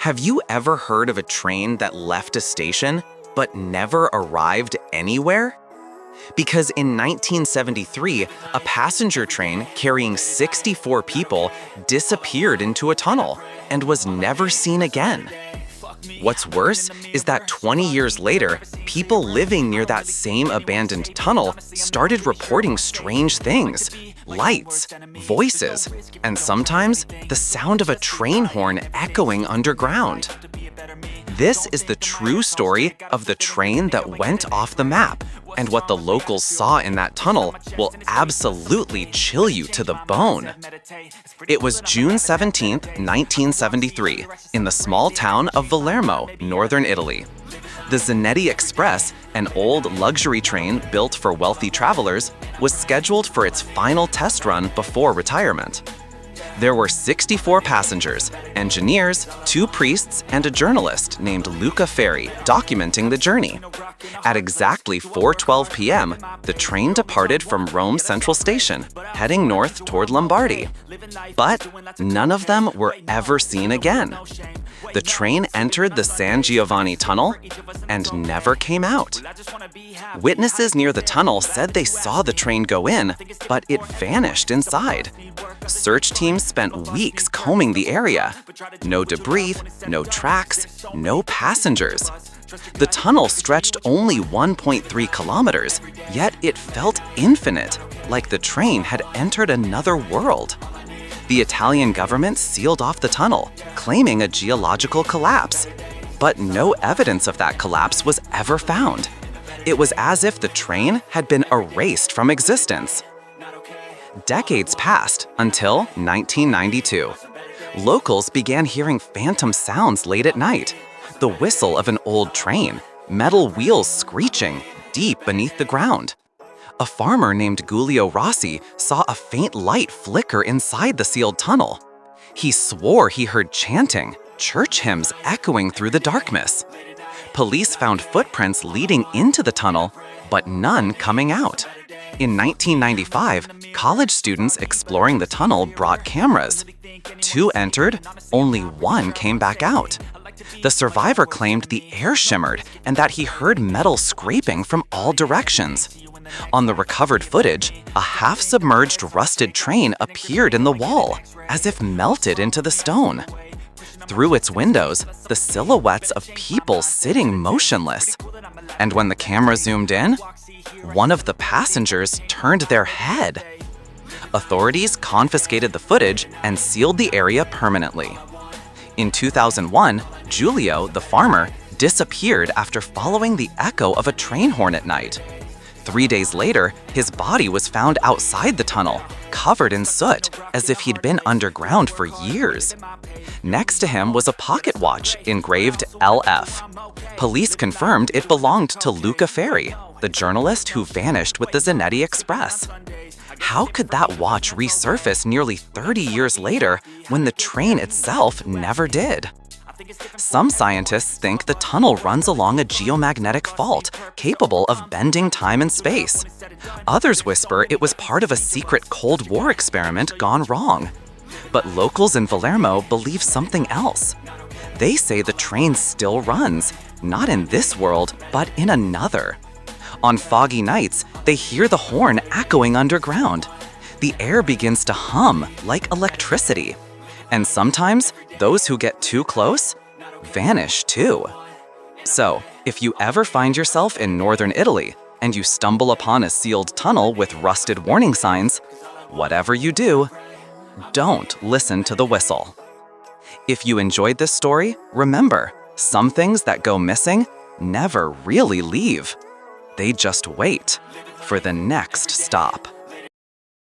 Have you ever heard of a train that left a station but never arrived anywhere? Because in 1973, a passenger train carrying 64 people disappeared into a tunnel and was never seen again. What's worse is that 20 years later, people living near that same abandoned tunnel started reporting strange things: lights, voices, and sometimes the sound of a train horn echoing underground. This is the true story of the train that went off the map, and what the locals saw in that tunnel will absolutely chill you to the bone. It was June 17, 1973, in the small town of Palermo, northern Italy. The Zanetti Express, an old luxury train built for wealthy travelers, was scheduled for its final test run before retirement. There were 64 passengers, engineers, 2 priests, and a journalist named Luca Ferri documenting the journey. At exactly 4:12 p.m., the train departed from Rome Central Station, heading north toward Lombardy. But none of them were ever seen again. The train entered the San Giovanni Tunnel and never came out. Witnesses near the tunnel said they saw the train go in, but it vanished inside. Search teams spent weeks combing the area. No debris, no tracks, no passengers. The tunnel stretched only 1.3 kilometers, yet it felt infinite, like the train had entered another world. The Italian government sealed off the tunnel, claiming a geological collapse. But no evidence of that collapse was ever found. It was as if the train had been erased from existence. Decades passed until 1992. Locals began hearing phantom sounds late at night. The whistle of an old train, metal wheels screeching deep beneath the ground. A farmer named Giulio Rossi saw a faint light flicker inside the sealed tunnel. He swore he heard chanting, church hymns echoing through the darkness. Police found footprints leading into the tunnel, but none coming out. In 1995, college students exploring the tunnel brought cameras. 2 entered, only 1 came back out. The survivor claimed the air shimmered and that he heard metal scraping from all directions. On the recovered footage, a half-submerged rusted train appeared in the wall, as if melted into the stone. Through its windows, the silhouettes of people sitting motionless. And when the camera zoomed in, one of the passengers turned their head. Authorities confiscated the footage and sealed the area permanently. In 2001, Giulio, the farmer, disappeared after following the echo of a train horn at night. 3 days later, his body was found outside the tunnel, covered in soot, as if he'd been underground for years. Next to him was a pocket watch engraved LF. Police confirmed it belonged to Luca Ferri, the journalist who vanished with the Zanetti Express. How could that watch resurface nearly 30 years later when the train itself never did? Some scientists think the tunnel runs along a geomagnetic fault capable of bending time and space. Others whisper it was part of a secret Cold War experiment gone wrong. But locals in Palermo believe something else. They say the train still runs, not in this world, but in another. On foggy nights, they hear the horn echoing underground. The air begins to hum like electricity. And sometimes, those who get too close vanish too. So, if you ever find yourself in northern Italy and you stumble upon a sealed tunnel with rusted warning signs, whatever you do, don't listen to the whistle. If you enjoyed this story, remember, some things that go missing never really leave. They just wait for the next stop.